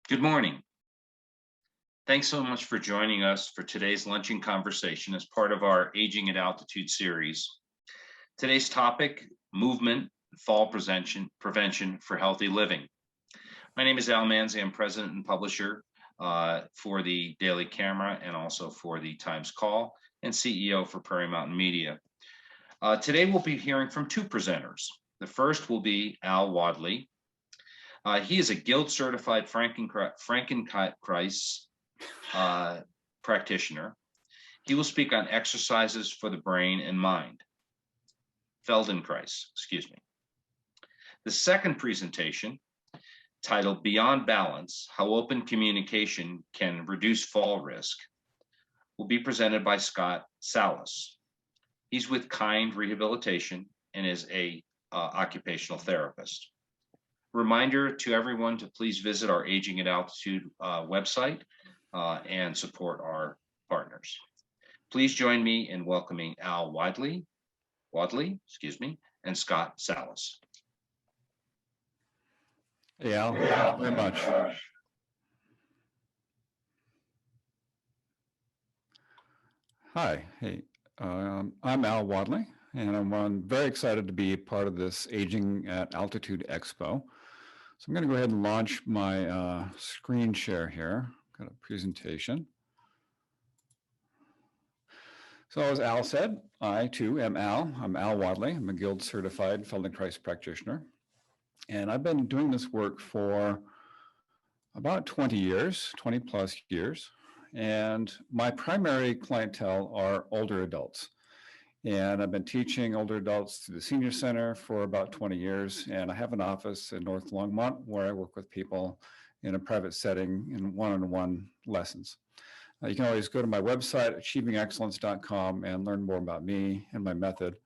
Good morning. Thanks so much for joining us for today's luncheon conversation as part of our Aging at Altitude series. Today's topic, movement, fall prevention for healthy living. My name is Al Manzi. I'm president and publisher for the Daily Camera and also for the Times Call, and CEO for Prairie Mountain Media. Today we'll be hearing from two presenters. The first will be Al Wadleigh. He is a guild-certified Feldenkrais practitioner. He will speak on exercises for the brain and mind. Feldenkrais, excuse me. The second presentation, titled Beyond Balance, How Open Communication Can Reduce Fall Risk, will be presented by Scott Salus. He's with Kind Rehabilitation and is a occupational therapist. Reminder to everyone to please visit our Aging at Altitude website and support our partners. Please join me in welcoming Al Wadleigh, and Scott Salus. Hey, Al, thank you very much. Hi, I'm Al Wadleigh, and I'm very excited to be part of this Aging at Altitude Expo. So I'm going to go ahead and launch my screen share here. Got a presentation. So as Al said, I too am Al. I'm Al Wadleigh. I'm a guild certified Feldenkrais practitioner. And I've been doing this work for about 20 years, 20 plus years. And my primary clientele are older adults. And I've been teaching older adults through the Senior Center for about 20 years. And I have an office in North Longmont where I work with people in a private setting in one-on-one lessons. You can always go to my website, achievingexcellence.com, and learn more about me and my method.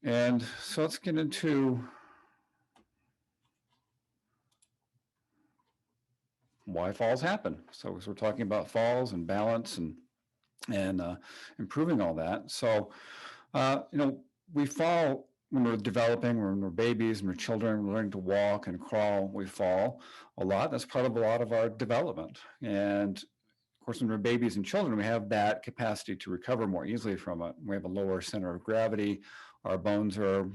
And so let's get into why falls happen. So we're talking about falls and balance and improving all that. So, we fall when we're developing, when we're babies and we're children, we're learning to walk and crawl, we fall a lot. That's part of a lot of our development. And of course, when we're babies and children, we have that capacity to recover more easily from it. We have a lower center of gravity. Our bones are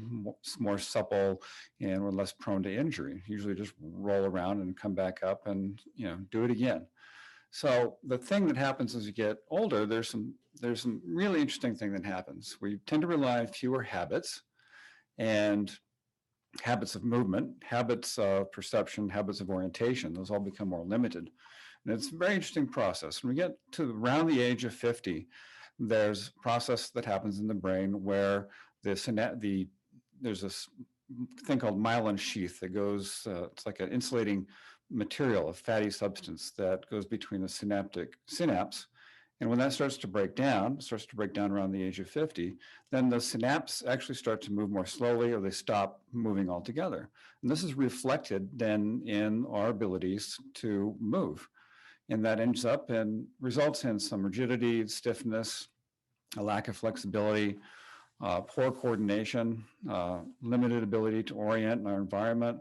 more supple and we're less prone to injury. Usually just roll around and come back up and, do it again. So the thing that happens as you get older, there's some really interesting thing that happens. We tend to rely on fewer habits and habits of movement, habits of perception, habits of orientation. Those all become more limited. And it's a very interesting process. When we get to around the age of 50, there's a process that happens in the brain where there's this thing called myelin sheath that goes, it's like an insulating material, a fatty substance that goes between the synapse. And when that starts to break down around the age of 50, then the synapse actually start to move more slowly or they stop moving altogether. And this is reflected then in our abilities to move. And that ends up and results in some rigidity, stiffness, a lack of flexibility, poor coordination, limited ability to orient in our environment.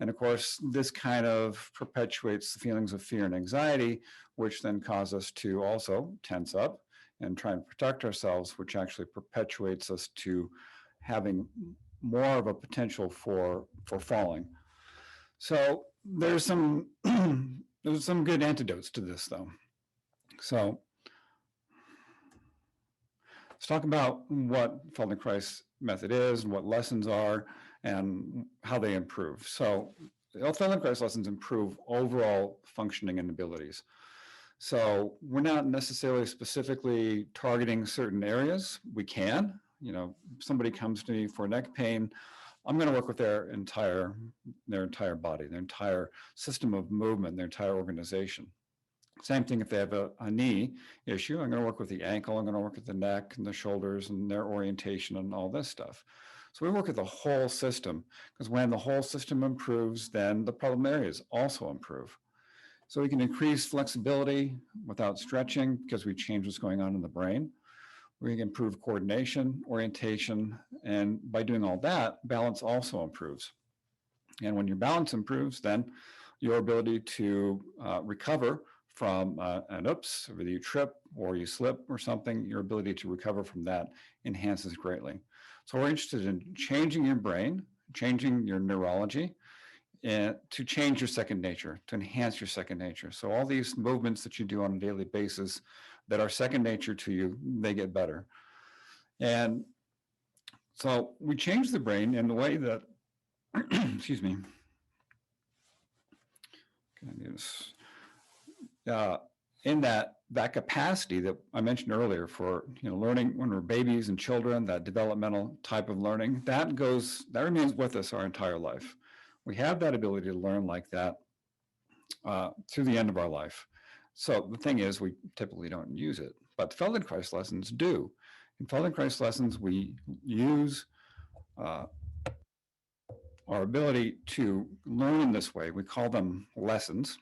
And of course, this kind of perpetuates the feelings of fear and anxiety, which then cause us to also tense up and try and protect ourselves, which actually perpetuates us to having more of a potential for falling. So there's some good antidotes to this, though. So let's talk about what Feldenkrais method is and what lessons are and how they improve. So the Feldenkrais lessons improve overall functioning and abilities. So we're not necessarily specifically targeting certain areas. We can, somebody comes to me for neck pain, I'm going to work with their entire body, their entire system of movement, their entire organization. Same thing if they have a knee issue, I'm going to work with the ankle, I'm going to work with the neck and the shoulders and their orientation and all this stuff. So we work with the whole system, because when the whole system improves, then the problem areas also improve. So we can increase flexibility without stretching because we change what's going on in the brain. We can improve coordination, orientation, and by doing all that, balance also improves. And when your balance improves, then your ability to recover from an oops, whether you trip or you slip or something, your ability to recover from that enhances greatly. So we're interested in changing your brain, changing your neurology, and to change your second nature, to enhance your second nature. So all these movements that you do on a daily basis that are second nature to you, they get better. And so we change the brain in the way that, excuse me, can I do this? In that capacity that I mentioned earlier for learning when we're babies and children, that developmental type of learning, that remains with us our entire life. We have that ability to learn like that through the end of our life. So the thing is, we typically don't use it, but the Feldenkrais lessons do. In Feldenkrais lessons, we use our ability to learn in this way. We call them lessons,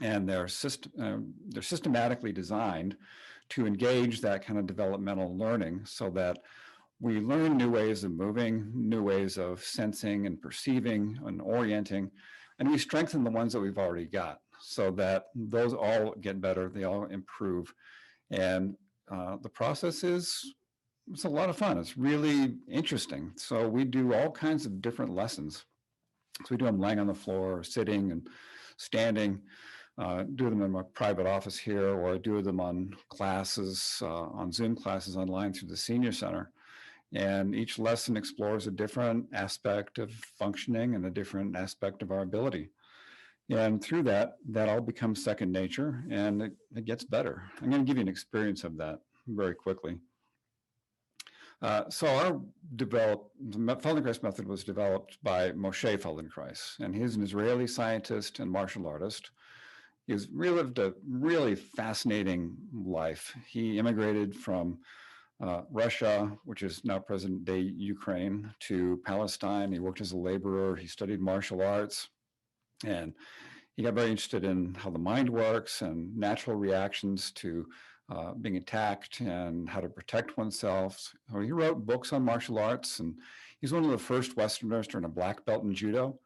and they're systematically designed to engage that kind of developmental learning so that we learn new ways of moving, new ways of sensing and perceiving and orienting, and we strengthen the ones that we've already got so that those all get better, they all improve. And the process it's a lot of fun. It's really interesting. So we do all kinds of different lessons. So we do them lying on the floor, sitting and standing, do them in my private office here, or I do them on classes, on Zoom classes online through the Senior Center. And each lesson explores a different aspect of functioning and a different aspect of our ability. And through that all becomes second nature, and it gets better. I'm going to give you an experience of that very quickly. So the Feldenkrais method was developed by Moshe Feldenkrais, and he's an Israeli scientist and martial artist. He's lived a really fascinating life. He immigrated from Russia, which is now present-day Ukraine, to Palestine. He worked as a laborer. He studied martial arts, and he got very interested in how the mind works and natural reactions to being attacked and how to protect oneself. So he wrote books on martial arts, and he's one of the first Westerners to earn a black belt in judo.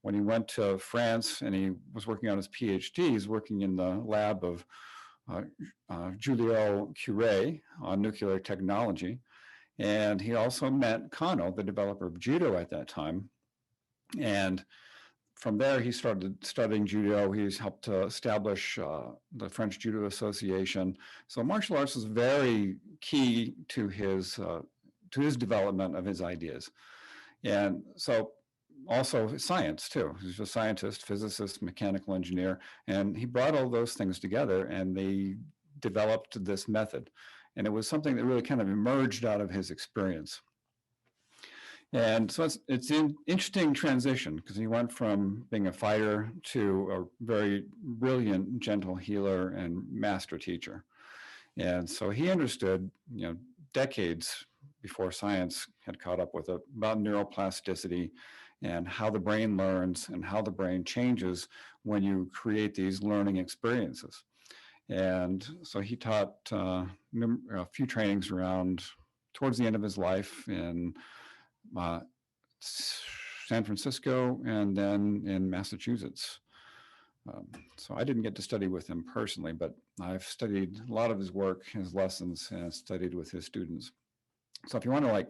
When he went to France and he was working on his PhD, he's working in the lab of Julio Curie on nuclear technology. And he also met Kano, the developer of judo at that time. And from there, he started studying judo. He's helped to establish the French Judo Association. So martial arts was very key to his development of his ideas. And so also science too. He's a scientist, physicist, mechanical engineer, and he brought all those things together and they developed this method. And it was something that really kind of emerged out of his experience. And so it's an interesting transition because he went from being a fighter to a very brilliant, gentle healer and master teacher. And so he understood, decades before science had caught up with it, about neuroplasticity and how the brain learns and how the brain changes when you create these learning experiences. And so he taught a few trainings around towards the end of his life in San Francisco and then in Massachusetts. So I didn't get to study with him personally, but I've studied a lot of his work, his lessons, and studied with his students. So if you want to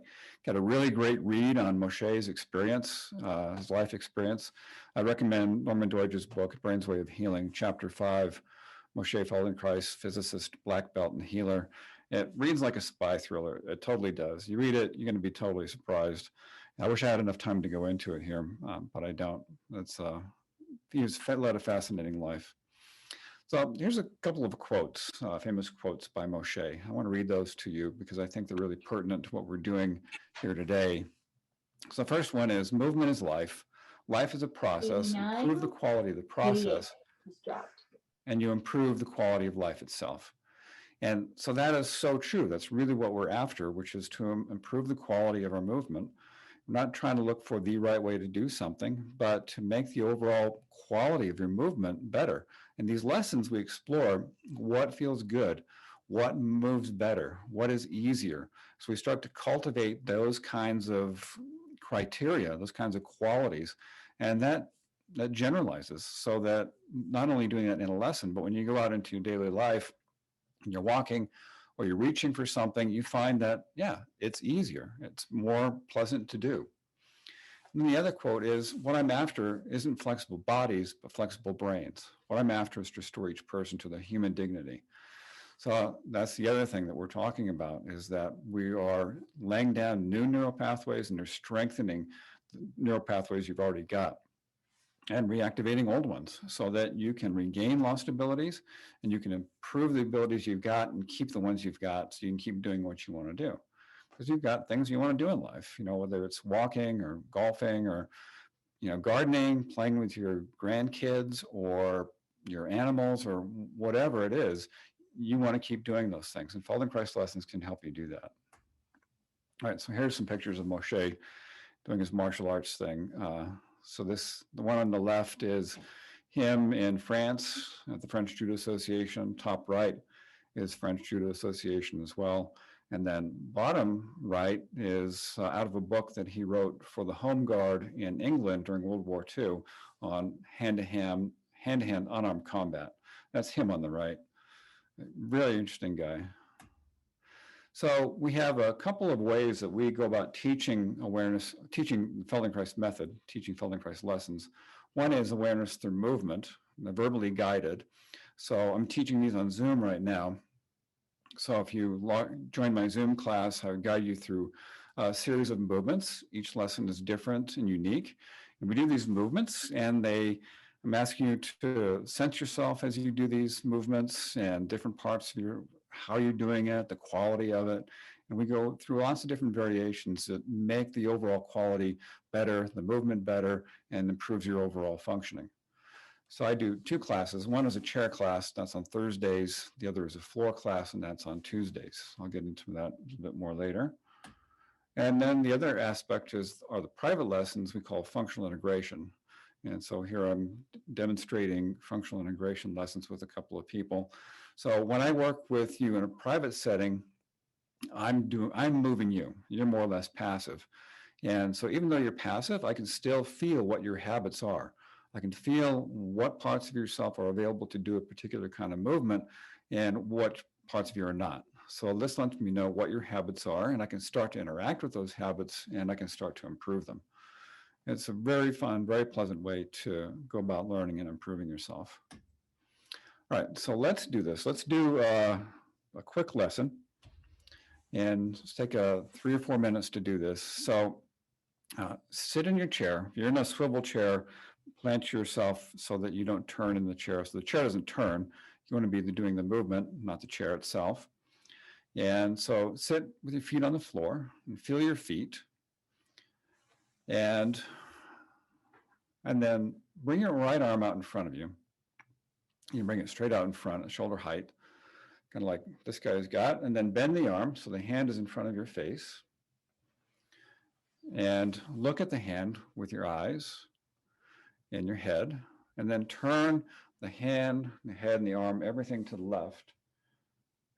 get a really great read on Moshe's experience, his life experience, I recommend Norman Doidge's book, Brain's Way of Healing, Chapter 5, Moshe Feldenkrais, physicist, black belt, and healer. It reads like a spy thriller. It totally does. You read it, you're going to be totally surprised. I wish I had enough time to go into it here, but I don't. He's led a fascinating life. So here's a couple of quotes, famous quotes by Moshe. I want to read those to you because I think they're really pertinent to what we're doing here today. So the first one is, movement is life. Life is a process. Improve the quality of the process, and you improve the quality of life itself. And so that is so true. That's really what we're after, which is to improve the quality of our movement. We're not trying to look for the right way to do something, but to make the overall quality of your movement better. In these lessons, we explore what feels good, what moves better, what is easier. So we start to cultivate those kinds of criteria, those kinds of qualities. And that that generalizes, so that not only doing that in a lesson, but when you go out into daily life and you're walking or you're reaching for something, you find that, yeah, it's easier. It's more pleasant to do. And the other quote is, what I'm after isn't flexible bodies, but flexible brains. What I'm after is to restore each person to their human dignity. So that's the other thing that we're talking about, is that we are laying down new neural pathways and they're strengthening the neural pathways you've already got and reactivating old ones so that you can regain lost abilities and you can improve the abilities you've got and keep the ones you've got so you can keep doing what you want to do. Because you've got things you want to do in life, whether it's walking or golfing or, gardening, playing with your grandkids or your animals or whatever it is, you want to keep doing those things. And Feldenkrais lessons can help you do that. All right, so here's some pictures of Moshe doing his martial arts thing. So the one on the left is him in France at the French Judo Association. Top right is French Judo Association as well. And then bottom right is out of a book that he wrote for the Home Guard in England during World War II on hand-to-hand unarmed combat. That's him on the right. Really interesting guy. So we have a couple of ways that we go about teaching awareness, teaching the Feldenkrais method, teaching Feldenkrais lessons. One is awareness through movement, verbally guided. So I'm teaching these on Zoom right now. So if you join my Zoom class, I would guide you through a series of movements. Each lesson is different and unique. And we do these movements and I'm asking you to sense yourself as you do these movements and different parts of how you're doing it, the quality of it. And we go through lots of different variations that make the overall quality better, the movement better, and improves your overall functioning. So I do two classes. One is a chair class, that's on Thursdays. The other is a floor class, and that's on Tuesdays. I'll get into that a little bit more later. And then the other aspect are the private lessons we call functional integration. And so here I'm demonstrating functional integration lessons with a couple of people. So when I work with you in a private setting, I'm moving you. You're more or less passive. And so even though you're passive, I can still feel what your habits are. I can feel what parts of yourself are available to do a particular kind of movement and what parts of you are not. So this lets me know what your habits are, and I can start to interact with those habits and I can start to improve them. It's a very fun, very pleasant way to go about learning and improving yourself. All right, so let's do this. Let's do a quick lesson, and let's take 3 or 4 minutes to do this. So sit in your chair. If you're in a swivel chair, plant yourself so that you don't turn in the chair. So the chair doesn't turn. You want to be doing the movement, not the chair itself. And so sit with your feet on the floor and feel your feet. And then bring your right arm out in front of you. You bring it straight out in front at shoulder height, kind of like this guy's got, and then bend the arm so the hand is in front of your face. And look at the hand with your eyes and your head, and then turn the hand, the head, and the arm, everything to the left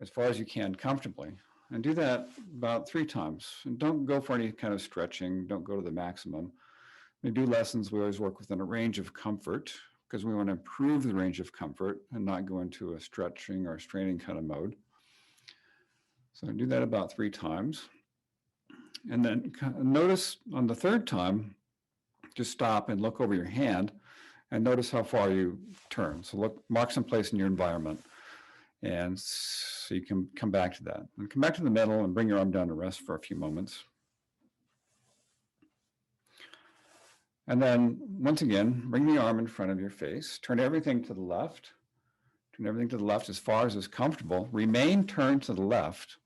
as far as you can comfortably. And do that about 3 times. And don't go for any kind of stretching. Don't go to the maximum. We do lessons, we always work within a range of comfort because we want to improve the range of comfort and not go into a stretching or straining kind of mode. So do that about 3 times. And then notice on the 3rd time, just stop and look over your hand and notice how far you turn. So mark some place in your environment. And so you can come back to that. And come back to the middle and bring your arm down to rest for a few moments. And then once again, bring the arm in front of your face. Turn everything to the left. Turn everything to the left as far as is comfortable. Remain turned to the left.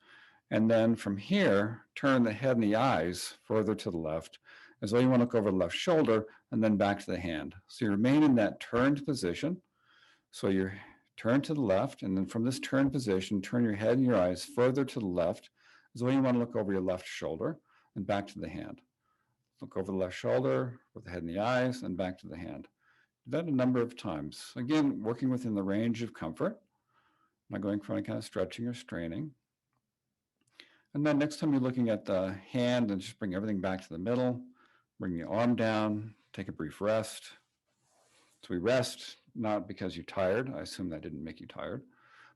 And then from here, turn the head and the eyes further to the left, as though you want to look over the left shoulder and then back to the hand. So you remain in that turned position. So you're turned to the left, and then from this turned position, turn your head and your eyes further to the left, as though you want to look over your left shoulder and back to the hand. Look over the left shoulder with the head and the eyes and back to the hand. Do that a number of times. Again, working within the range of comfort, not going for any kind of stretching or straining. And then next time you're looking at the hand, and just bring everything back to the middle, bring the arm down, take a brief rest. So we rest not because you're tired. I assume that didn't make you tired,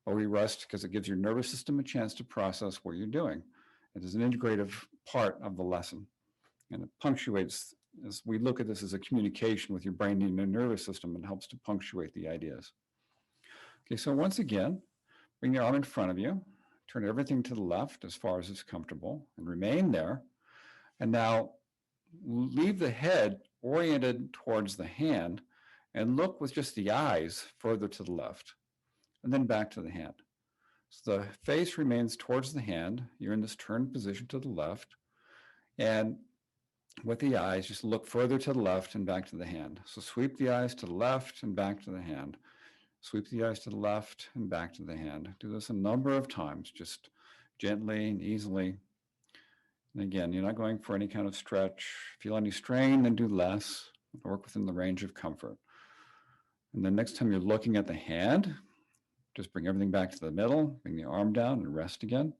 but we rest because it gives your nervous system a chance to process what you're doing. It is an integrative part of the lesson, and it punctuates, as we look at this as a communication with your brain and your nervous system, and helps to punctuate the ideas. Okay, so once again, bring your arm in front of you, turn everything to the left as far as is comfortable, and remain there. And now leave the head oriented towards the hand and look with just the eyes further to the left, and then back to the hand. So the face remains towards the hand. You're in this turned position to the left. And with the eyes, just look further to the left and back to the hand. So sweep the eyes to the left and back to the hand. Sweep the eyes to the left and back to the hand. Do this a number of times, just gently and easily. And again, you're not going for any kind of stretch. Feel any strain, then do less. Work within the range of comfort. And then next time you're looking at the hand, just bring everything back to the middle, bring the arm down and rest again.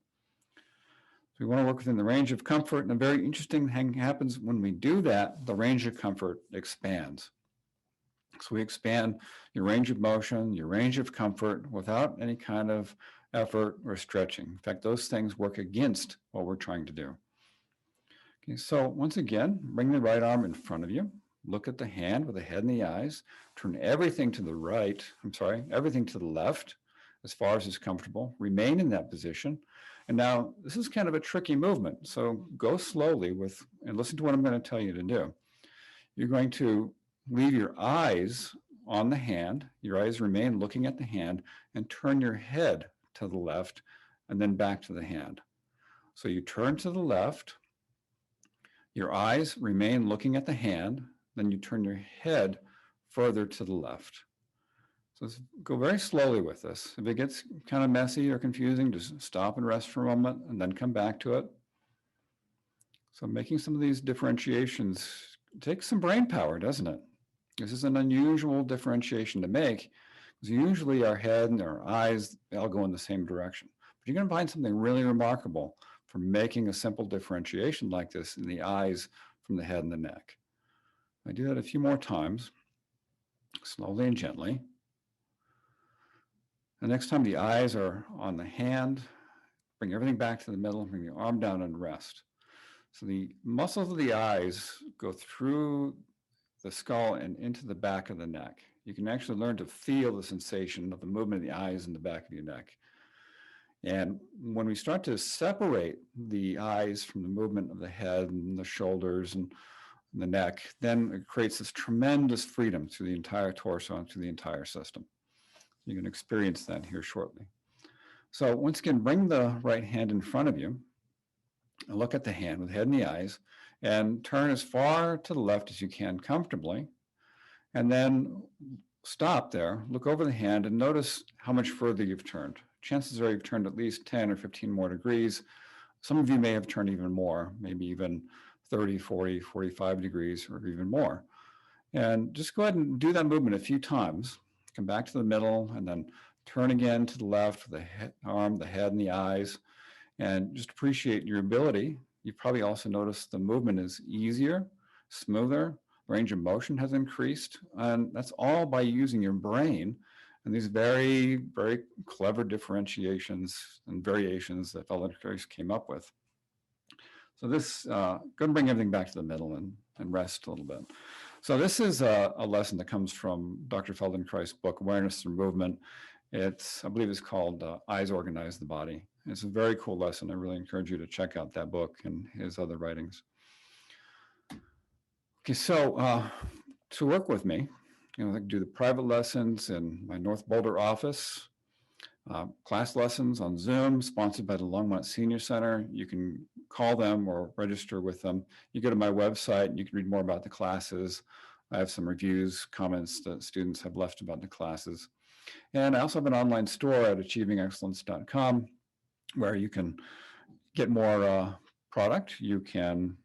So we want to work within the range of comfort. And a very interesting thing happens when we do that, the range of comfort expands. So we expand your range of motion, your range of comfort without any kind of effort or stretching. In fact, those things work against what we're trying to do. Okay, so once again, bring the right arm in front of you. Look at the hand with the head and the eyes. Turn everything to the right, everything to the left as far as is comfortable. Remain in that position. And now this is kind of a tricky movement. So go slowly and listen to what I'm going to tell you to do. You're going to leave your eyes on the hand. Your eyes remain looking at the hand, and turn your head to the left and then back to the hand. So you turn to the left. Your eyes remain looking at the hand, then you turn your head further to the left. So go very slowly with this. If it gets kind of messy or confusing, just stop and rest for a moment and then come back to it. So making some of these differentiations takes some brain power, doesn't it? This is an unusual differentiation to make, because usually our head and our eyes, they all go in the same direction. But you're going to find something really remarkable for making a simple differentiation like this in the eyes from the head and the neck. I do that a few more times, slowly and gently. The next time the eyes are on the hand, bring everything back to the middle, bring the arm down and rest. So the muscles of the eyes go through the skull and into the back of the neck. You can actually learn to feel the sensation of the movement of the eyes in the back of your neck. And when we start to separate the eyes from the movement of the head and the shoulders and the neck, then it creates this tremendous freedom through the entire torso and through the entire system. You can experience that here shortly. So once again, bring the right hand in front of you and look at the hand with the head and the eyes, and turn as far to the left as you can comfortably. And then stop there, look over the hand and notice how much further you've turned. Chances are you've turned at least 10 or 15 more degrees. Some of you may have turned even more, maybe even 30, 40, 45 degrees or even more. And just go ahead and do that movement a few times. Come back to the middle and then turn again to the left with the arm, the head, and the eyes. And just appreciate your ability. You probably also noticed the movement is easier, smoother, range of motion has increased. And that's all by using your brain and these very, very clever differentiations and variations that Feldenkrais came up with. So this, go and bring everything back to the middle and rest a little bit. So this is a lesson that comes from Dr. Feldenkrais' book, Awareness Through Movement. I believe it's called Eyes Organize the Body. It's a very cool lesson. I really encourage you to check out that book and his other writings. Okay, so to work with me, I do the private lessons in my North Boulder office, class lessons on Zoom, sponsored by the Longmont Senior Center. You can call them or register with them. You go to my website and you can read more about the classes. I have some reviews, comments that students have left about the classes. And I also have an online store at achievingexcellence.com where you can get more product. You can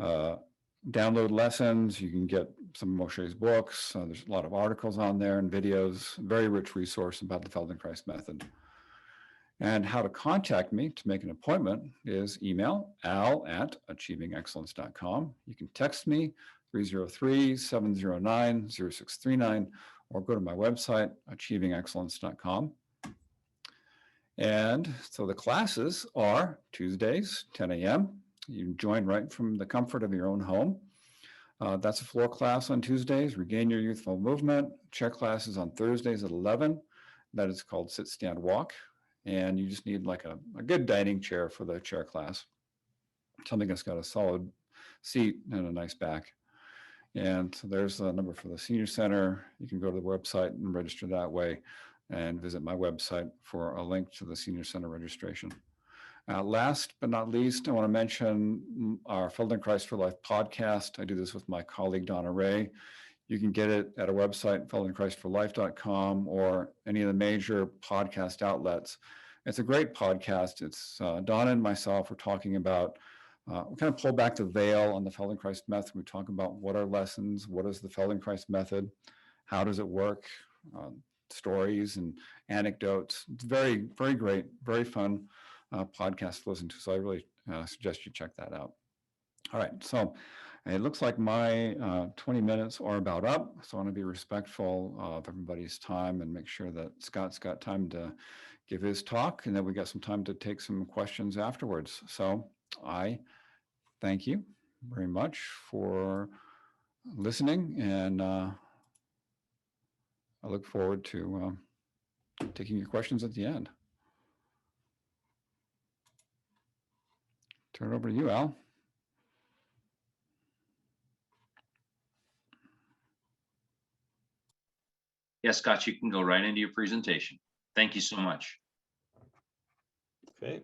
download lessons. You can get some of Moshe's books. There's a lot of articles on there and videos, very rich resource about the Feldenkrais method. And how to contact me to make an appointment is email al@achievingexcellence.com. You can text me 303-709-0639, or go to my website, achievingexcellence.com. And so the classes are Tuesdays, 10 a.m. You can join right from the comfort of your own home. That's a floor class on Tuesdays, Regain Your Youthful Movement. Chair classes on Thursdays at 11. That is called Sit, Stand, Walk. And you just need like a good dining chair for the chair class. Something that's got a solid seat and a nice back. And so there's the number for the Senior Center. You can go to the website and register that way, and visit my website for a link to the Senior Center registration. Last but not least, I want to mention our Feldenkrais for Life podcast. I do this with my colleague, Donna Ray. You can get it at our website, feldenkrais4life.com, or any of the major podcast outlets. It's a great podcast. It's Donna and myself are talking about, we kind of pull back the veil on the Feldenkrais method. We talk about what are lessons, what is the Feldenkrais method, how does it work, stories and anecdotes. It's very, very great, very fun podcast to listen to. So I really suggest you check that out. All right, so it looks like my 20 minutes are about up. So I want to be respectful of everybody's time and make sure that Scott's got time to give his talk, and then we got some time to take some questions afterwards. So I thank you very much for listening, and I look forward to taking your questions at the end. Turn it over to you, Al. Yes, Scott, you can go right into your presentation. Thank you so much. Okay.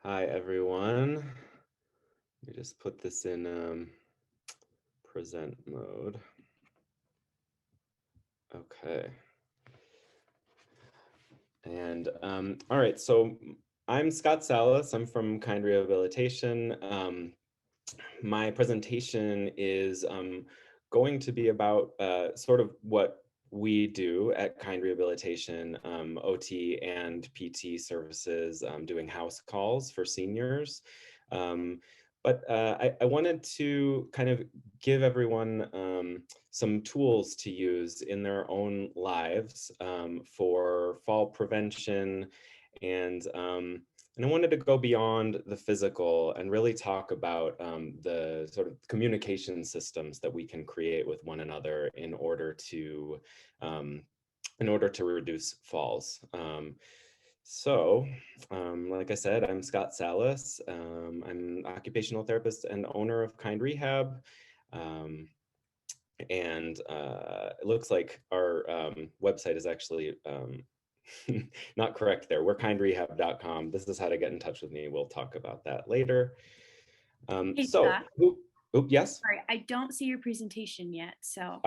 Hi, everyone. Let me just put this in present mode. Okay. And all right, so I'm Scott Salus. I'm from Kind Rehabilitation. My presentation is going to be about sort of what we do at Kind Rehabilitation, OT and PT services, doing house calls for seniors. But I wanted to kind of give everyone some tools to use in their own lives for fall prevention, and I wanted to go beyond the physical and really talk about the sort of communication systems that we can create with one another in order to reduce falls. Like I said, I'm Scott Salus. I'm an occupational therapist and owner of Kind Rehab. It looks like our website is actually not correct there. We're kindrehab.com. This is how to get in touch with me. We'll talk about that later. Hey, Scott. Yes? Sorry, I don't see your presentation yet, so.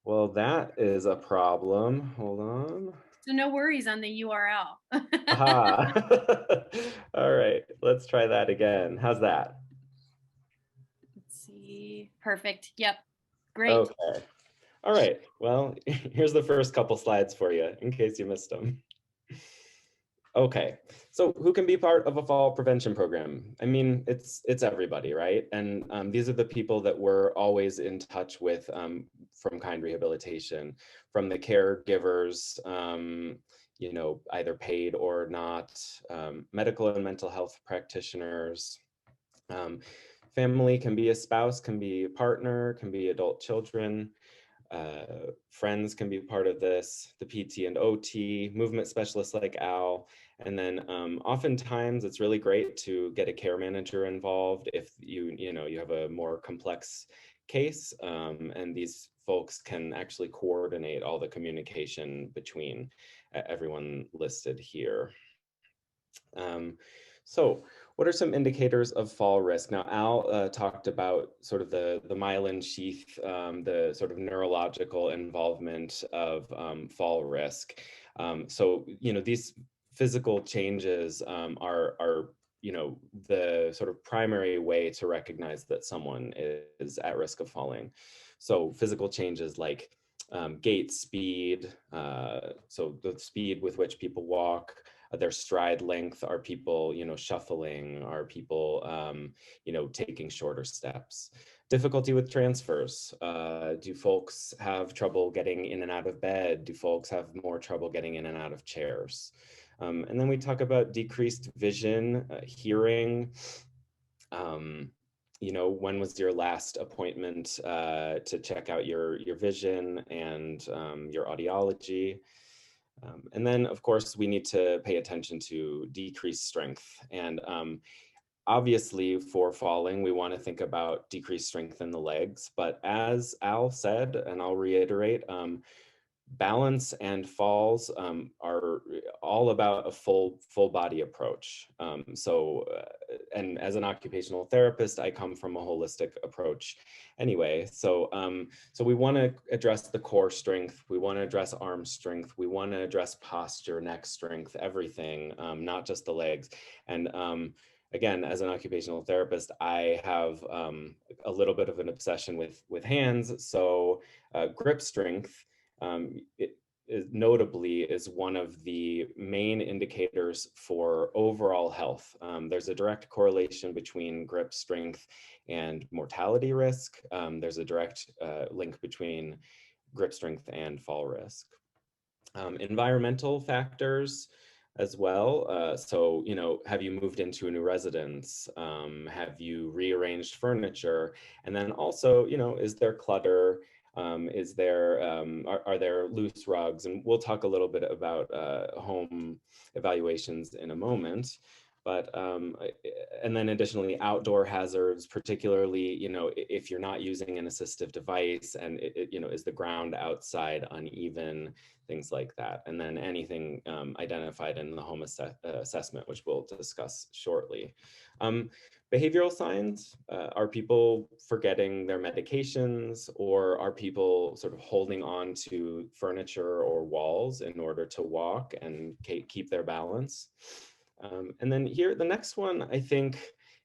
Well, that is a problem. Hold on. So no worries on the URL. All right, let's try that again. How's that? Let's see. Perfect. Yep. Great. Okay. All right. Well, here's the first couple slides for you in case you missed them. Okay. So who can be part of a fall prevention program? I mean, it's everybody, right? And these are the people that we're always in touch with from Kind Rehabilitation, from the caregivers, you know, either paid or not, medical and mental health practitioners. Family can be a spouse, can be a partner, can be adult children. Friends can be part of this, the PT and OT, movement specialists like Al. And then oftentimes it's really great to get a care manager involved if you have a more complex case, and these folks can actually coordinate all the communication between everyone listed here. So what are some indicators of fall risk? Now, Al talked about sort of the myelin sheath, the sort of neurological involvement of fall risk. So, you know, these physical changes are the sort of primary way to recognize that someone is at risk of falling. So physical changes like gait speed, so the speed with which people walk, their stride length? Are people, shuffling? Are people, taking shorter steps? Difficulty with transfers. Do folks have trouble getting in and out of bed? Do folks have more trouble getting in and out of chairs? And then we talk about decreased vision, hearing. When was your last appointment to check out your vision and your audiology? And then, of course, we need to pay attention to decreased strength. And obviously, for falling, we want to think about decreased strength in the legs. But as Al said, and I'll reiterate, balance and falls are all about a full body approach. And as an occupational therapist, I come from a holistic approach anyway. So we want to address the core strength. We want to address arm strength. We want to address posture, neck strength, everything, not just the legs. And again, as an occupational therapist, I have a little bit of an obsession with hands. So grip strength, notably is one of the main indicators for overall health. There's a direct correlation between grip strength and mortality risk. There's a direct link between grip strength and fall risk. Environmental factors as well. So, have you moved into a new residence? Have you rearranged furniture? And then also, is there clutter? Is there, are there loose rugs? And we'll talk a little bit about home evaluations in a moment. But, and then additionally, outdoor hazards, particularly, if you're not using an assistive device and is the ground outside uneven, things like that. And then anything identified in the home assessment, which we'll discuss shortly. Behavioral signs, are people forgetting their medications, or are people sort of holding on to furniture or walls in order to walk and keep their balance? And then here, the next one, I think,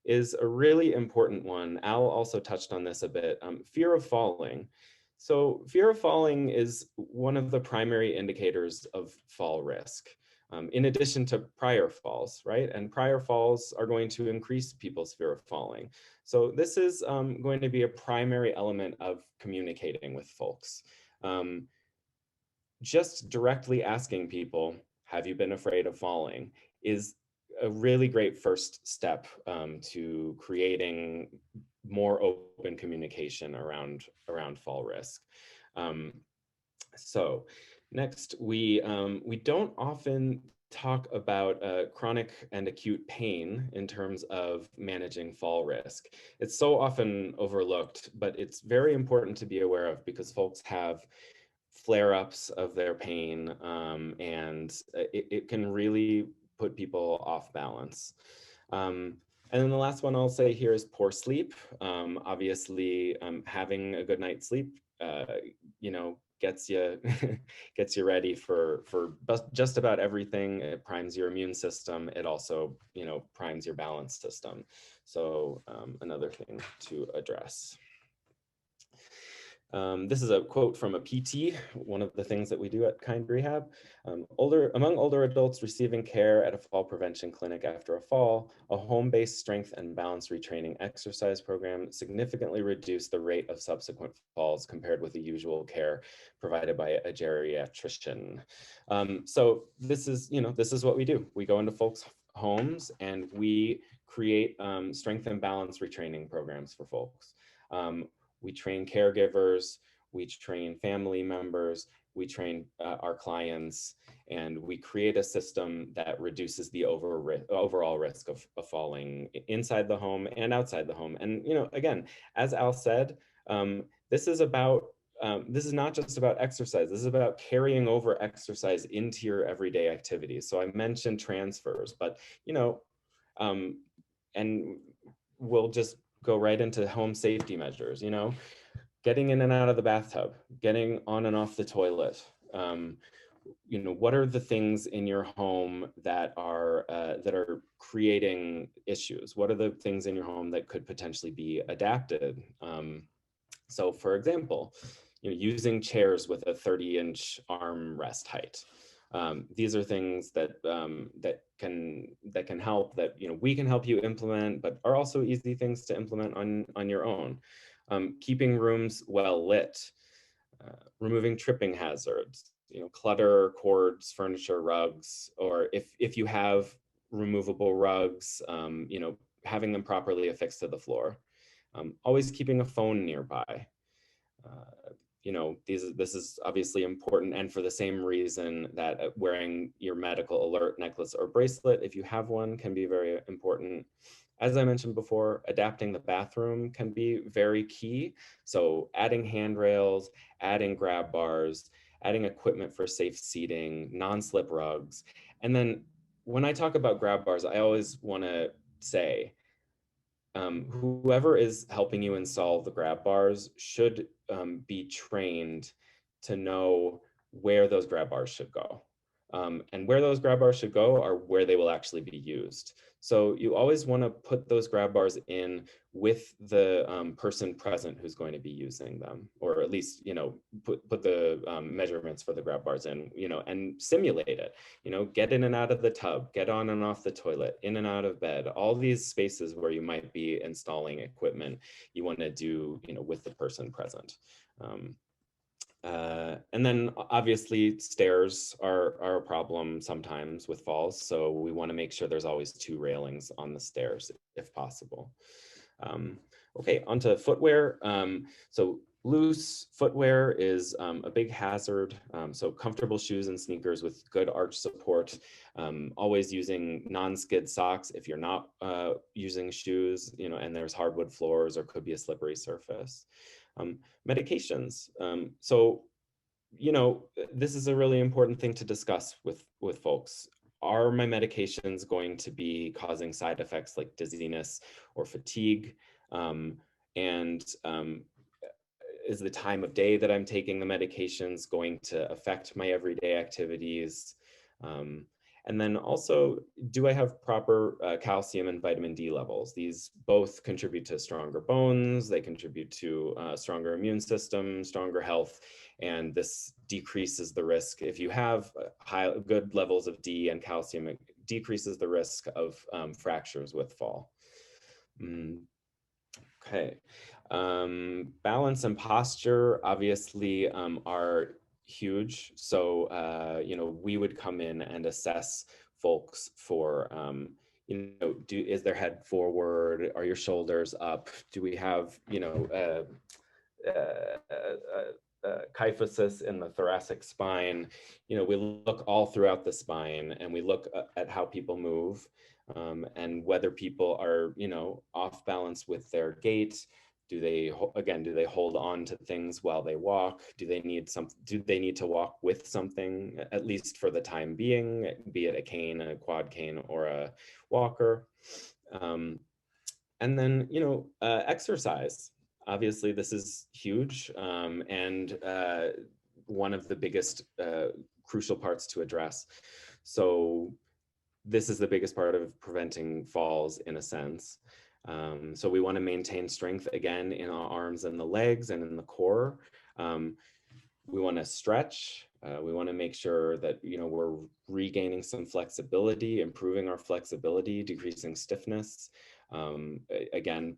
is a really important one. Al also touched on this a bit, fear of falling. So fear of falling is one of the primary indicators of fall risk, in addition to prior falls, right? And prior falls are going to increase people's fear of falling. So this is going to be a primary element of communicating with folks. Just directly asking people, have you been afraid of falling, is a really great first step to creating more open communication around fall risk. So next, we don't often talk about chronic and acute pain in terms of managing fall risk. It's so often overlooked, but it's very important to be aware of because folks have flare-ups of their pain, and it can really put people off balance. And then the last one I'll say here is poor sleep. Obviously, having a good night's sleep, gets you gets you ready for just about everything. It primes your immune system. It also, primes your balance system. So another thing to address. This is a quote from a PT, one of the things that we do at Kind Rehab. Among older adults receiving care at a fall prevention clinic after a fall, a home-based strength and balance retraining exercise program significantly reduced the rate of subsequent falls compared with the usual care provided by a geriatrician. So this is what we do. We go into folks' homes and we create strength and balance retraining programs for folks. We train caregivers, we train family members, we train our clients, and we create a system that reduces the overall risk of falling inside the home and outside the home. And, again, as Al said, this is not just about exercise. This is about carrying over exercise into your everyday activities. So I mentioned transfers, but, and we'll just go right into home safety measures, getting in and out of the bathtub, getting on and off the toilet. What are the things in your home that are creating issues? What are the things in your home that could potentially be adapted? So for example, using chairs with a 30-inch arm rest height, These are things that that can help, that we can help you implement, but are also easy things to implement on your own. Keeping rooms well lit, removing tripping hazards, clutter, cords, furniture, rugs, or if you have removable rugs, having them properly affixed to the floor. Always keeping a phone nearby. This is obviously important, and for the same reason that wearing your medical alert necklace or bracelet, if you have one, can be very important. As I mentioned before, adapting the bathroom can be very key. So adding handrails, adding grab bars, adding equipment for safe seating, non-slip rugs. And then when I talk about grab bars, I always want to say, whoever is helping you install the grab bars should be trained to know where those grab bars should go. And where those grab bars should go are where they will actually be used. So you always want to put those grab bars in with the person present who's going to be using them, or at least, put the measurements for the grab bars in, and simulate it, get in and out of the tub, get on and off the toilet, in and out of bed, all these spaces where you might be installing equipment, you want to do, with the person present. And then obviously stairs are a problem sometimes with falls. So we want to make sure there's always 2 railings on the stairs if possible. Okay, onto footwear. So loose footwear is a big hazard. So comfortable shoes and sneakers with good arch support. Always using non-skid socks if you're not using shoes, and there's hardwood floors or could be a slippery surface. Medications. So, this is a really important thing to discuss with folks. Are my medications going to be causing side effects like dizziness or fatigue? Is the time of day that I'm taking the medications going to affect my everyday activities? And then also, do I have proper calcium and vitamin D levels? These both contribute to stronger bones, they contribute to a stronger immune system, stronger health, and this decreases the risk. If you have good levels of D and calcium, it decreases the risk of fractures with fall. Okay. Balance and posture obviously are huge. So, we would come in and assess folks for, is their head forward? Are your shoulders up? Do we have, kyphosis in the thoracic spine? We look all throughout the spine, and we look at how people move, and whether people are, off balance with their gait. Do they hold on to things while they walk? Do they need to walk with something, at least for the time being, be it a cane, a quad cane, or a walker? And then, exercise. Obviously, this is huge, and one of the biggest crucial parts to address. So this is the biggest part of preventing falls, in a sense. So we want to maintain strength again in our arms and the legs and in the core. We want to stretch. We want to make sure that we're regaining some flexibility, improving our flexibility, decreasing stiffness. Again,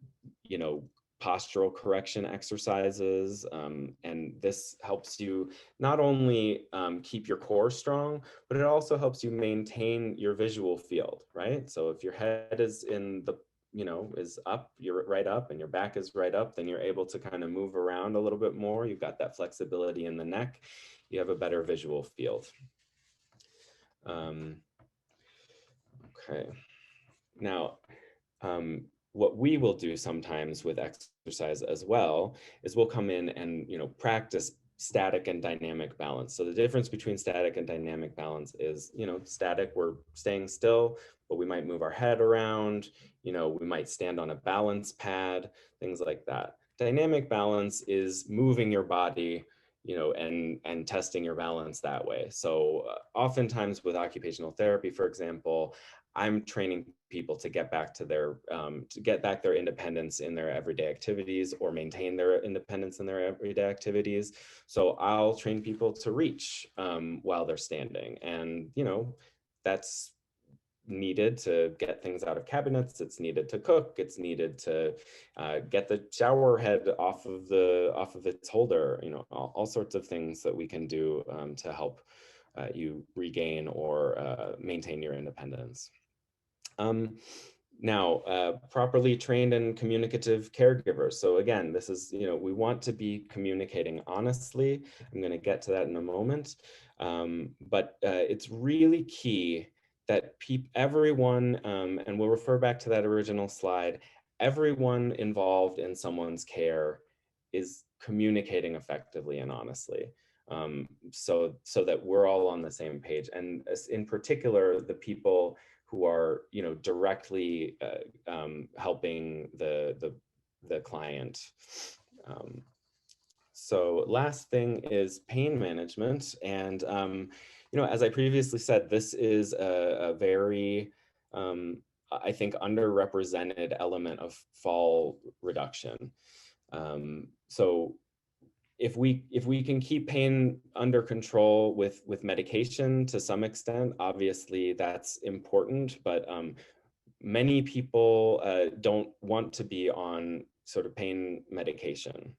postural correction exercises, and this helps you not only keep your core strong, but it also helps you maintain your visual field, right? So if your head is in the is up, you're right up, and your back is right up, then you're able to kind of move around a little bit more. You've got that flexibility in the neck. You have a better visual field. Okay. Now, what we will do sometimes with exercise as well is we'll come in and practice static and dynamic balance. So the difference between static and dynamic balance is, static, we're staying still, but we might move our head around, we might stand on a balance pad, things like that. Dynamic balance is moving your body, and testing your balance that way. So oftentimes with occupational therapy, for example, I'm training people to get back to their independence in their everyday activities, or maintain their independence in their everyday activities. So I'll train people to reach while they're standing, and that's needed to get things out of cabinets. It's needed to cook. It's needed to get the shower head off of its holder. All sorts of things that we can do to help you regain or maintain your independence. Now, properly trained and communicative caregivers. So again, this is, we want to be communicating honestly. I'm going to get to that in a moment. But it's really key that everyone, and we'll refer back to that original slide, everyone involved in someone's care is communicating effectively and honestly. So that we're all on the same page. And in particular, the people who are, directly helping the client. So last thing is pain management. And, as I previously said, this is a very, I think, underrepresented element of fall reduction. So if we can keep pain under control with medication to some extent, obviously that's important, but many people don't want to be on sort of pain medication,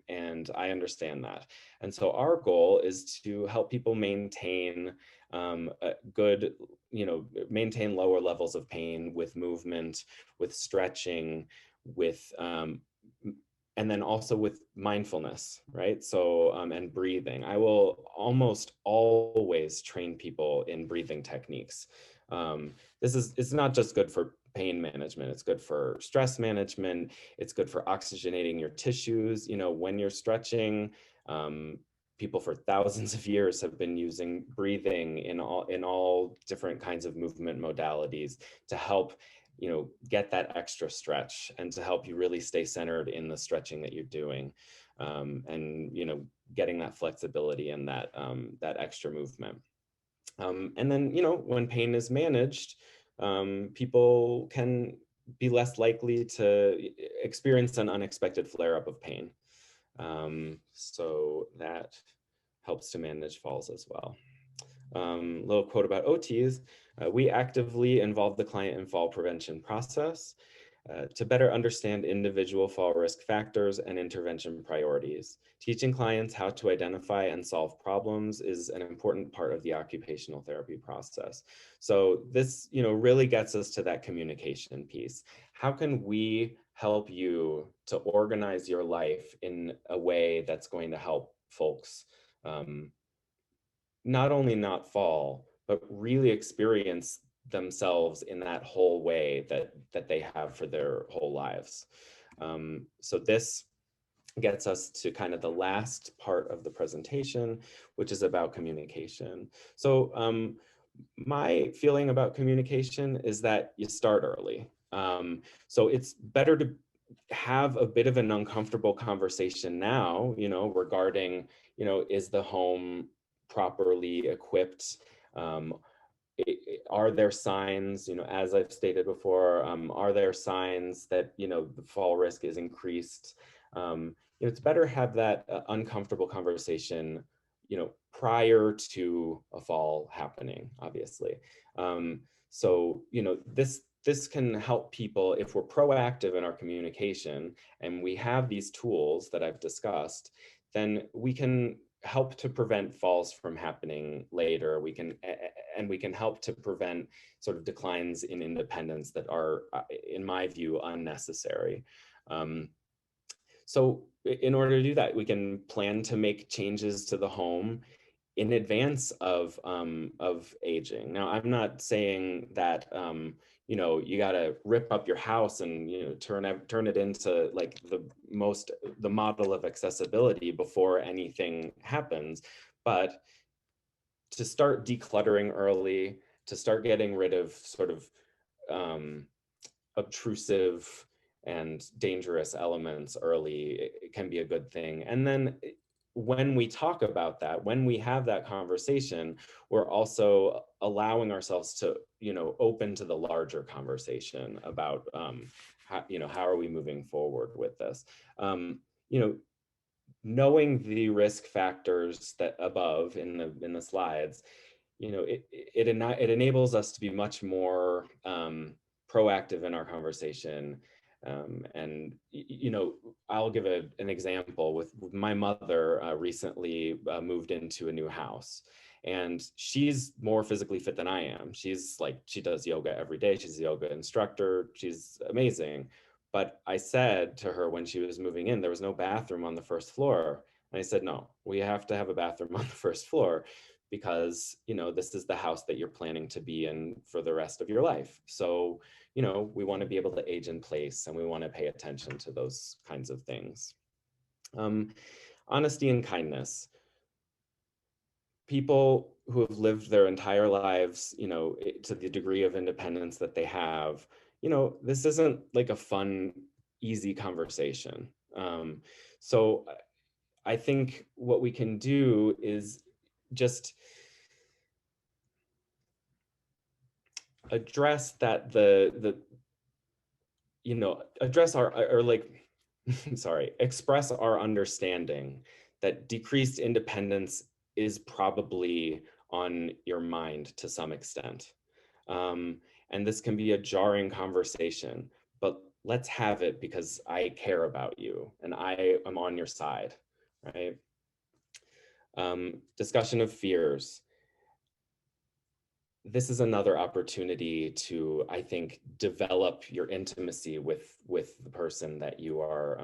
and I understand that. And so our goal is to help people maintain a good, maintain lower levels of pain with movement, with stretching, with and then also with mindfulness, right? So, and breathing. I will almost always train people in breathing techniques. It's not just good for pain management, it's good for stress management, it's good for oxygenating your tissues. When you're stretching, people for thousands of years have been using breathing in all different kinds of movement modalities to help get that extra stretch and to help you really stay centered in the stretching that you're doing, and getting that flexibility and that extra movement. And then when pain is managed, people can be less likely to experience an unexpected flare-up of pain. So that helps to manage falls as well. Little quote about OTs. We actively involve the client in fall prevention process to better understand individual fall risk factors and intervention priorities. Teaching clients how to identify and solve problems is an important part of the occupational therapy process. So this, really gets us to that communication piece. How can we help you to organize your life in a way that's going to help folks not only not fall, but really experience themselves in that whole way that they have for their whole lives. So this gets us to kind of the last part of the presentation, which is about communication. So my feeling about communication is that you start early. So it's better to have a bit of an uncomfortable conversation now, regarding, is the home properly equipped? Are there signs, as I've stated before, are there signs that, the fall risk is increased? It's better to have that uncomfortable conversation, prior to a fall happening, obviously. So, this can help people if we're proactive in our communication and we have these tools that I've discussed, then we can help to prevent falls from happening later. We can help to prevent sort of declines in independence that are, in my view, unnecessary. So in order to do that, we can plan to make changes to the home in advance of aging. Now, I'm not saying that you got to rip up your house and turn it into like the model of accessibility before anything happens, but to start decluttering early, to start getting rid of sort of obtrusive and dangerous elements early, it can be a good thing. And then when we talk about that, when we have that conversation, we're also allowing ourselves to, open to the larger conversation about, how are we moving forward with this? Knowing the risk factors that above in the slides, it enables us to be much more proactive in our conversation. And I'll give an example with my mother. Recently moved into a new house, and she's more physically fit than I am. She does yoga every day. She's a yoga instructor. She's amazing. But I said to her when she was moving in, there was no bathroom on the first floor. And I said, no, we have to have a bathroom on the first floor, because this is the house that you're planning to be in for the rest of your life. So we want to be able to age in place, and we want to pay attention to those kinds of things. Honesty and kindness. People who have lived their entire lives, to the degree of independence that they have, this isn't like a fun, easy conversation. So I think what we can do is just address that address express our understanding that decreased independence is probably on your mind to some extent. And this can be a jarring conversation, but let's have it because I care about you and I am on your side, right? Discussion of fears. This is another opportunity to, I think, develop your intimacy with the person that you are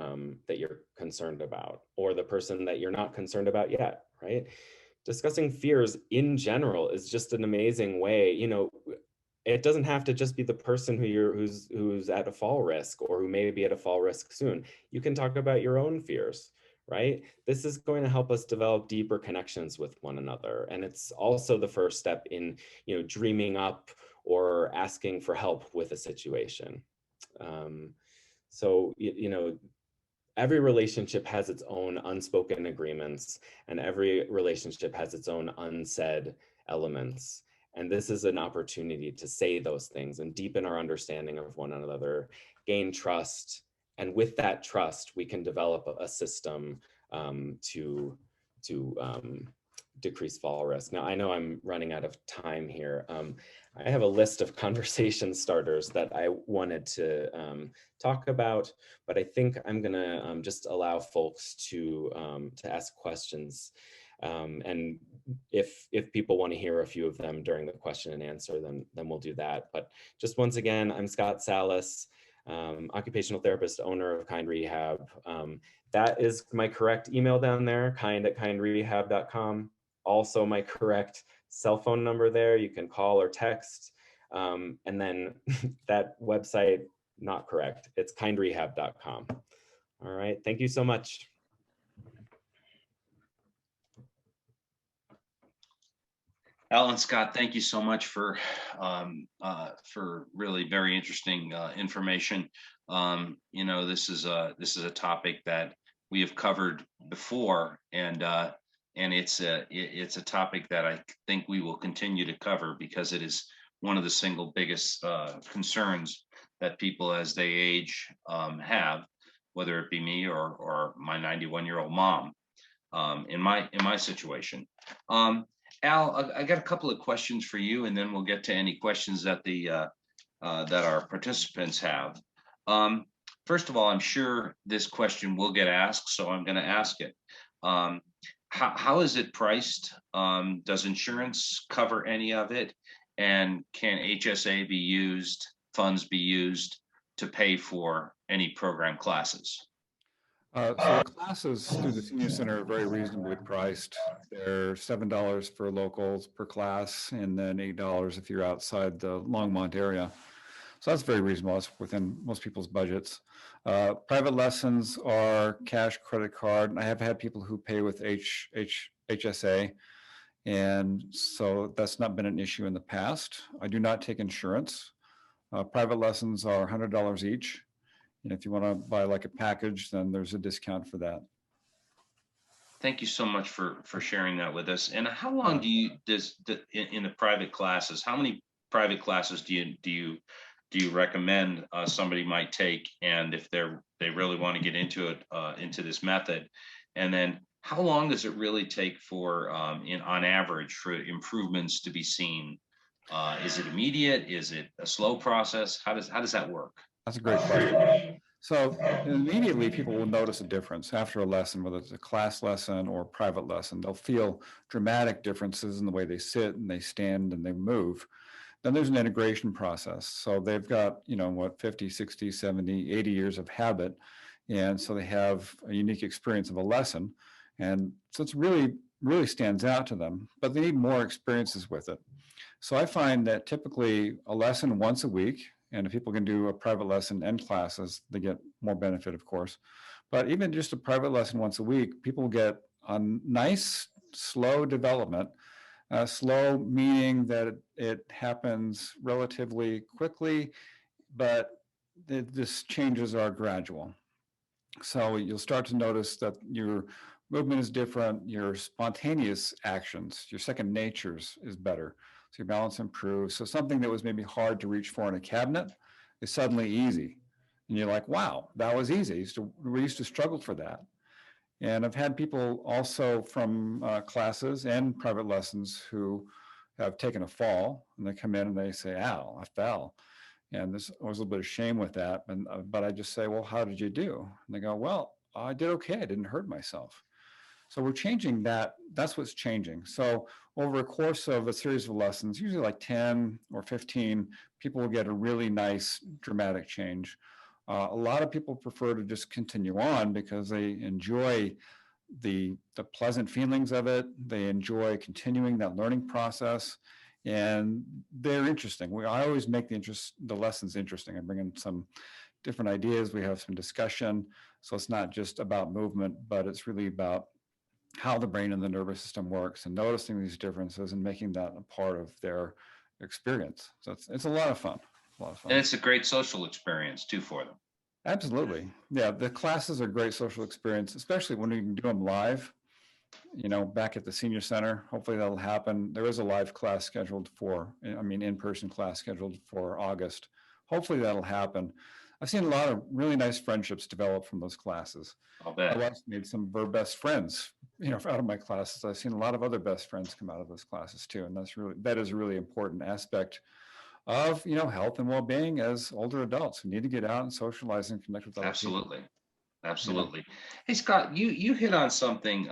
that you're concerned about, or the person that you're not concerned about yet, right? Discussing fears in general is just an amazing way. It doesn't have to just be the person who's at a fall risk or who may be at a fall risk soon. You can talk about your own fears, right? This is going to help us develop deeper connections with one another. And it's also the first step in, dreaming up or asking for help with a situation. So, every relationship has its own unspoken agreements, and every relationship has its own unsaid elements. And this is an opportunity to say those things and deepen our understanding of one another, gain trust. And with that trust, we can develop a system to decrease fall risk. Now, I know I'm running out of time here. I have a list of conversation starters that I wanted to talk about, but I think I'm gonna just allow folks to ask questions. And if people want to hear a few of them during the question and answer, then we'll do that. But just once again, I'm Scott Salus, occupational therapist, owner of Kind Rehab. That is my correct email down there, kind@kindrehab.com. Also my correct cell phone number there. You can call or text. And then that website, not correct. It's kindrehab.com. All right, thank you so much. Al and Scott, thank you so much for really very interesting information. This is a topic that we have covered before, and it's a topic that I think we will continue to cover because it is one of the single biggest concerns that people as they age have, whether it be me or my 91-year-old mom in my situation. Al, I got a couple of questions for you, and then we'll get to any questions that that our participants have. First of all, I'm sure this question will get asked, so I'm going to ask it. How is it priced? Does insurance cover any of it? And can HSA be used, funds be used to pay for any program classes? So the classes through the senior center are very reasonably priced. They're $7 for locals per class, and then $8 if you're outside the Longmont area. So that's very reasonable. That's within most people's budgets. Private lessons are cash, credit card. I have had people who pay with HSA, and so that's not been an issue in the past. I do not take insurance. Private lessons are $100 each. And if you want to buy like a package, then there's a discount for that. Thank you so much for sharing that with us. And how long in the private classes, how many private classes do you recommend somebody might take? And if they really want to get into it, into this method, and then how long does it really take for on average for improvements to be seen? Is it immediate? Is it a slow process? How does that work? That's a great question. So immediately people will notice a difference after a lesson, whether it's a class lesson or a private lesson. They'll feel dramatic differences in the way they sit and they stand and they move. Then there's an integration process. So they've got, 50, 60, 70, 80 years of habit. And so they have a unique experience of a lesson. And so it's really stands out to them, but they need more experiences with it. So I find that typically a lesson once a week, and if people can do a private lesson and classes, they get more benefit, of course. But even just a private lesson once a week, people get a nice, slow development. Slow meaning that it happens relatively quickly, but this changes are gradual. So you'll start to notice that your movement is different, your spontaneous actions, your second natures is better. So your balance improves. So something that was maybe hard to reach for in a cabinet is suddenly easy. And you're like, wow, that was easy. We used to struggle for that. And I've had people also from classes and private lessons who have taken a fall and they come in and they say, ow, I fell. And there's always a little bit of shame with that. But I just say, well, how did you do? And they go, well, I did okay. I didn't hurt myself. So we're changing that. That's what's changing. So over a course of a series of lessons, usually like 10 or 15, people will get a really nice dramatic change. A lot of people prefer to just continue on because they enjoy the pleasant feelings of it. They enjoy continuing that learning process, and they're interesting. I always make the lessons interesting. I bring in some different ideas. We have some discussion. So it's not just about movement, but it's really about how the brain and the nervous system works and noticing these differences and making that a part of their experience. So it's a lot of fun. And it's a great social experience too for them. Absolutely. Yeah, the classes are a great social experience, especially when we can do them live, back at the senior center. Hopefully that'll happen. There is a live class scheduled in-person class scheduled for August. Hopefully that'll happen. I've seen a lot of really nice friendships develop from those classes. I'll bet. I've made some of our best friends, out of my classes. I've seen a lot of other best friends come out of those classes too. And that is a really important aspect of, health and well-being as older adults who need to get out and socialize and connect with other Absolutely. people. Absolutely. Hey, Scott, you hit on something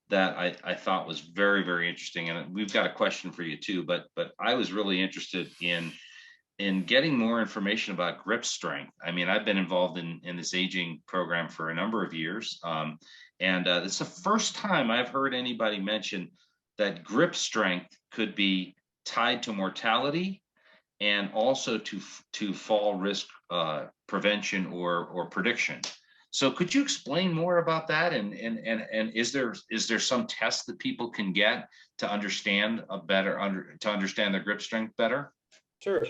that I thought was very, very interesting. And we've got a question for you too, but I was really interested in getting more information about grip strength. I mean, I've been involved in this aging program for a number of years. And it's the first time I've heard anybody mention that grip strength could be tied to mortality and also to fall risk prevention or prediction. So could you explain more about that? And is there some test that people can get to understand their grip strength better? Sure.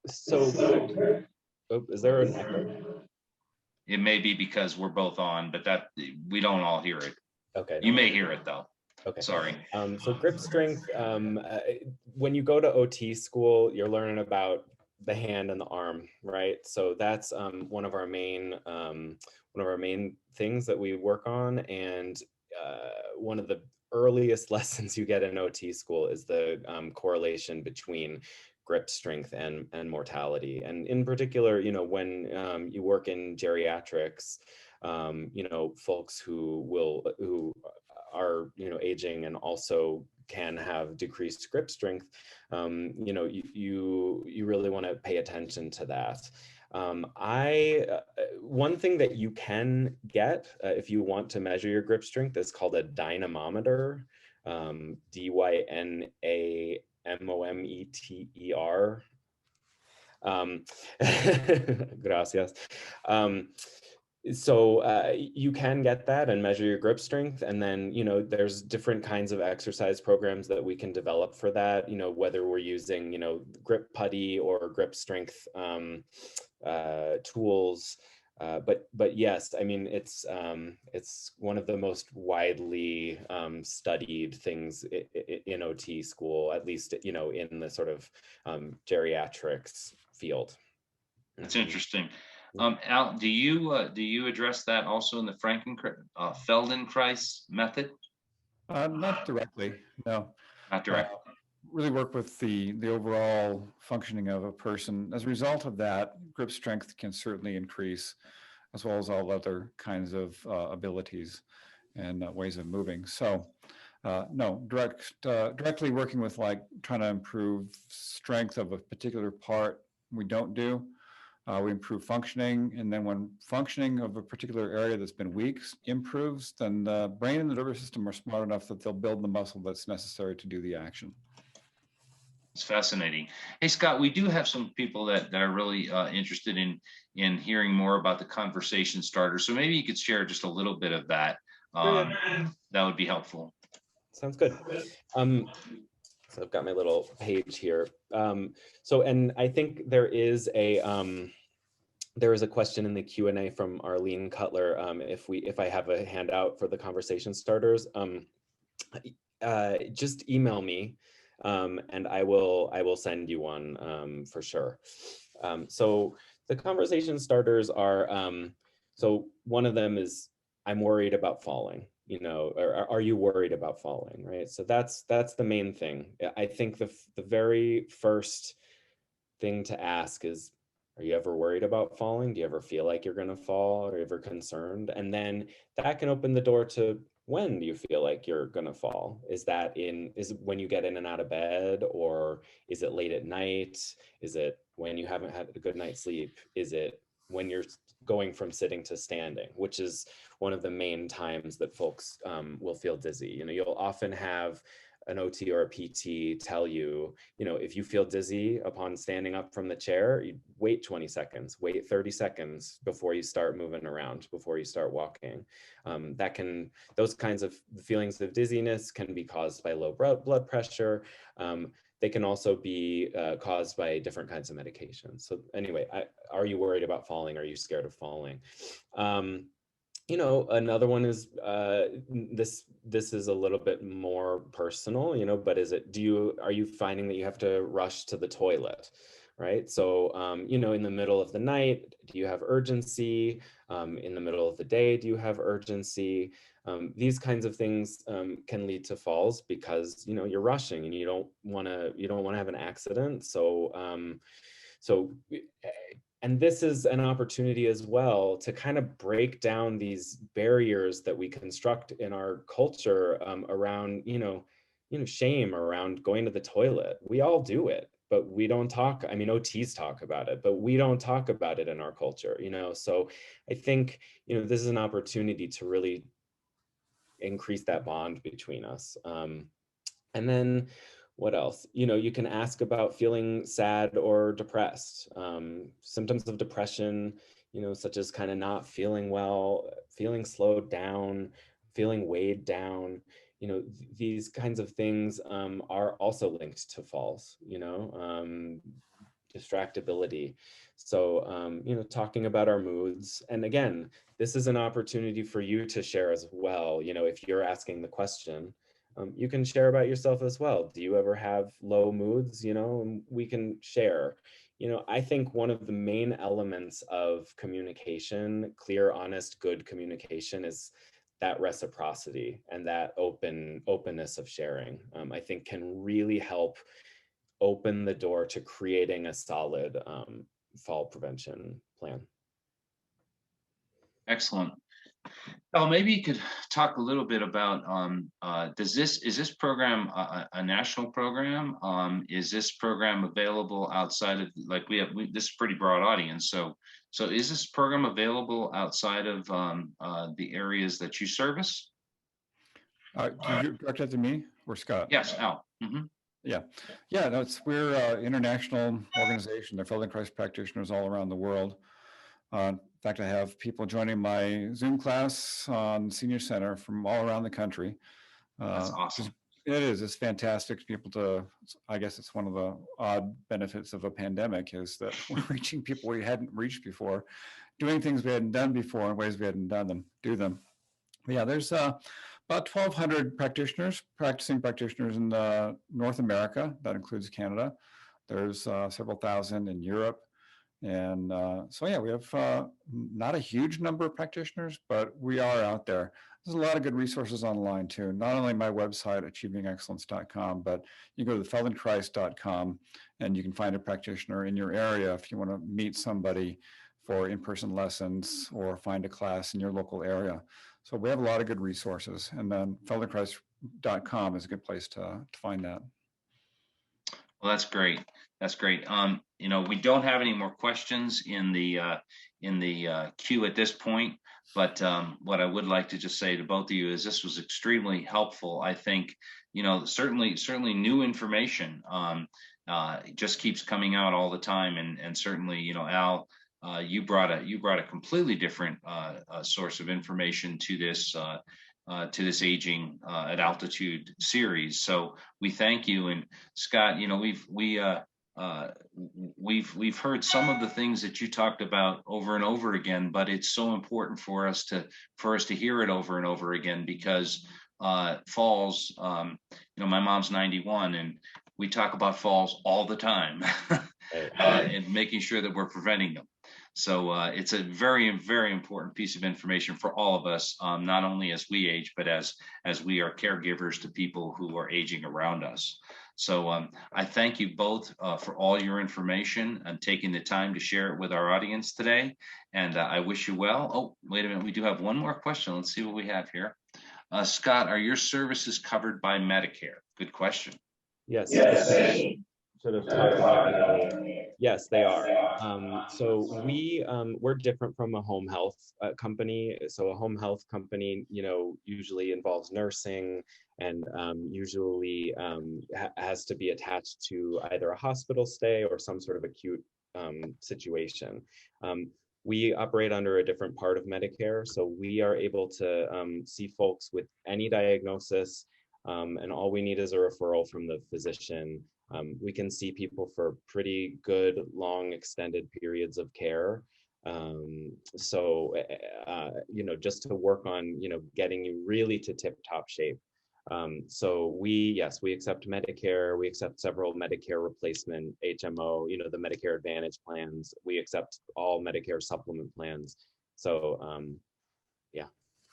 So, is there an echo? It may be because we're both on, but that we don't all hear it. Okay. You may hear it though. Okay. Sorry. So grip strength, when you go to OT school, you're learning about the hand and the arm, right? So that's one of our main things that we work on. And one of the earliest lessons you get in OT school is the correlation between grip strength and mortality. And in particular, when you work in geriatrics, folks who are aging and also can have decreased grip strength, you really want to pay attention to that. One thing that you can get if you want to measure your grip strength is called a dynamometer, dynamometer. Gracias. So you can get that and measure your grip strength. And then, there's different kinds of exercise programs that we can develop for that, whether we're using, grip putty or grip strength tools. But yes, I mean, it's one of the most widely studied things in OT school, at least, you know, in the sort of geriatrics field. That's interesting. Al, do you address that also in the Feldenkrais method? Not directly, no. Not direct. Really work with the overall functioning of a person. As a result of that, grip strength can certainly increase, as well as all other kinds of abilities and ways of moving. So no, directly working with like trying to improve strength of a particular part, we don't do. We improve functioning, and then when functioning of a particular area that's been weak improves, then the brain and the nervous system are smart enough that they'll build the muscle that's necessary to do the action. It's fascinating. Hey, Scott, we do have some people that are really interested in hearing more about the conversation starter. So maybe you could share just a little bit of that. That would be helpful. Sounds good. So I've got my little page here. So, and I think there is a question in the Q&A from Arlene Cutler. If I have a handout for the conversation starters, just email me, and I will send you one for sure. So the conversation starters are, so one of them is, I'm worried about falling. You know, or are you worried about falling, right? So that's the main thing. I think the very first thing to ask is, are you ever worried about falling? Do you ever feel like you're going to fall? Are you ever concerned? And then that can open the door to, when do you feel like you're going to fall? Is it when you get in and out of bed, or is it late at night? Is it when you haven't had a good night's sleep? Is it when you're going from sitting to standing, which is one of the main times that folks will feel dizzy? You know, you'll often have an OT or a PT tell you, you know, if you feel dizzy upon standing up from the chair, you wait 20 seconds, wait 30 seconds before you start moving around, before you start walking. Those kinds of feelings of dizziness can be caused by low blood pressure. They can also be caused by different kinds of medications. So anyway, are you worried about falling? Are you scared of falling? You know, another one is this is a little bit more personal, you know, but are you finding that you have to rush to the toilet, right? So, you know, in the middle of the night, do you have urgency? In the middle of the day, do you have urgency? These kinds of things can lead to falls because, you know, you're rushing and you don't want to have an accident. So, and this is an opportunity as well to kind of break down these barriers that we construct in our culture around, you know, shame around going to the toilet. We all do it, but we don't talk. I mean, OTs talk about it, but we don't talk about it in our culture, you know? So I think, you know, this is an opportunity to really increase that bond between us. And then what else? You know, you can ask about feeling sad or depressed. Symptoms of depression, you know, such as kind of not feeling well, feeling slowed down, feeling weighed down. You know, these kinds of things are also linked to falls, you know, distractibility. So, you know, talking about our moods. And again, this is an opportunity for you to share as well. You know, if you're asking the question, you can share about yourself as well. Do you ever have low moods? You know, and we can share. You know, I think one of the main elements of communication, clear, honest, good communication, is that reciprocity and that openness of sharing. I think can really help open the door to creating a solid fall prevention plan. Excellent. Well, maybe you could talk a little bit about, is this program a national program? Is this program available outside of, like this is a pretty broad audience. So is this program available outside of the areas that you service? Did you direct that to me or Scott? Yes, Al. Mm-hmm. Yeah, no, we're an international organization. There are Feldenkrais practitioners all around the world. In fact, I have people joining my Zoom class on Senior Center from all around the country. That's awesome. It is. It's fantastic for people to, I guess it's one of the odd benefits of a pandemic is that we're reaching people we hadn't reached before, doing things we hadn't done before in ways we hadn't do them. But yeah, there's about 1,200 practicing practitioners in North America. That includes Canada. There's several thousand in Europe. And so, yeah, we have not a huge number of practitioners, but we are out there. There's a lot of good resources online too. Not only my website, achievingexcellence.com, but you go to feldenkrais.com and you can find a practitioner in your area if you want to meet somebody for in-person lessons or find a class in your local area. So we have a lot of good resources. And then feldenkrais.com is a good place to find that. Well, that's great. That's great. You know, we don't have any more questions in the queue at this point, but what I would like to just say to both of you is this was extremely helpful. I think, you know, certainly new information it just keeps coming out all the time, and certainly, you know, Al, you brought a completely different source of information to this aging at altitude series. So we thank you. And Scott, you know, we've heard some of the things that you talked about over and over again, but it's so important for us to hear it over and over again, because falls, you know, my mom's 91 and we talk about falls all the time and making sure that we're preventing them. So it's a very, very important piece of information for all of us, not only as we age, but as we are caregivers to people who are aging around us. So I thank you both for all your information and taking the time to share it with our audience today. And I wish you well. Oh, wait a minute. We do have one more question. Let's see what we have here. Scott, are your services covered by Medicare? Good question. Yes. Should have talked about it. Yes, they are. So we're different from a home health company. So a home health company, you know, usually involves nursing and usually has to be attached to either a hospital stay or some sort of acute situation. We operate under a different part of Medicare, so we are able to see folks with any diagnosis, and all we need is a referral from the physician. We can see people for pretty good, long, extended periods of care. So, you know, just to work on, you know, getting you really to tip-top shape. So yes, we accept Medicare. We accept several Medicare replacement, HMO, you know, the Medicare Advantage plans. We accept all Medicare supplement plans. So, yeah.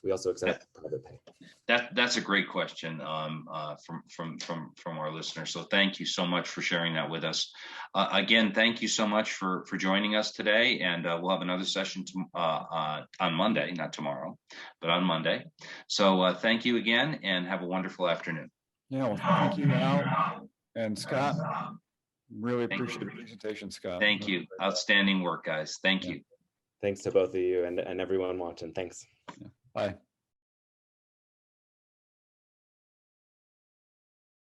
We also accept private pay. That's a great question from our listeners. So thank you so much for sharing that with us. Again, thank you so much for joining us today, and we'll have another session on Monday, not tomorrow, but on Monday. So thank you again, and have a wonderful afternoon. Yeah, well, thank you, Al and Scott. Really appreciate the presentation, Scott. Thank you. Outstanding work, guys. Thank you. Thanks to both of you and everyone watching. Thanks. Yeah. Bye.